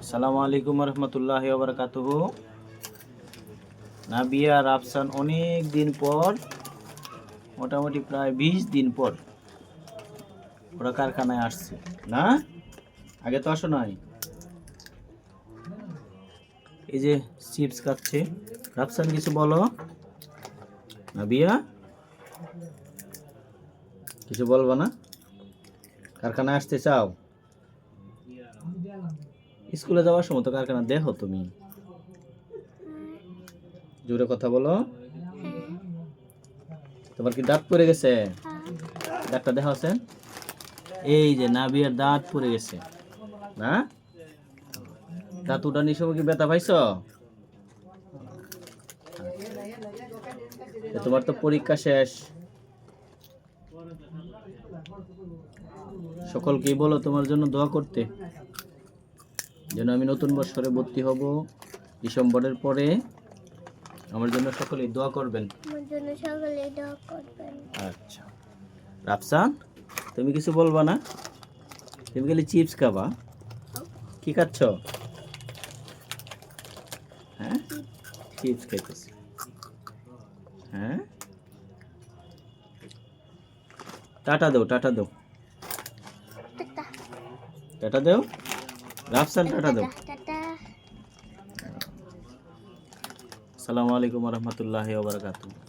আসসালামু আলাইকুম রহমতুল্লাহি ওয়া বারাকাতুহু। নাবিয়া রাফসান অনেক দিন পর, মোটামুটি প্রায় 20 দিন পর ওরা কারখানায় আসছে না। আগে তো আসো নাই। এই যে চিপস খাচ্ছে রাফসান, কিছু বলো। নাবিয়া কিছু বলবো না? কারখানায় আসতে চাও? স্কুলে যাওয়ার সময় তো কারখানা দেখো তুমি, জোরে কথা বলো। তোমার কি দাঁত পড়ে গেছে? দাঁতটা দেখা আছে? এই যে নাবিয়ার দাঁত পড়ে গেছে না। দাঁত উঠানির সময় কি ব্যথা পাইছো? তোমার তো পরীক্ষা শেষ। সকলকেই বলো তোমার জন্য দোয়া করতে, যেন আমি নতুন বছরে ভর্তি হব ডিসেম্বরের পরে। আমার জন্য সকলেই দোয়া করবেন। আচ্ছা রাফসান, তুমি কিছু বলবা না? তুমি খালি চিপস খাবা। কি খাচ্ছ? হ্যাঁ, চিপস খাইতেছ। হ্যাঁ, টাটা দাও, টাটা দাও, টাটা দাও রাফসান, টাটা দাও। আসসালামু আলাইকুম রহমতুল্লাহি ওয়া বারাকাতুহু।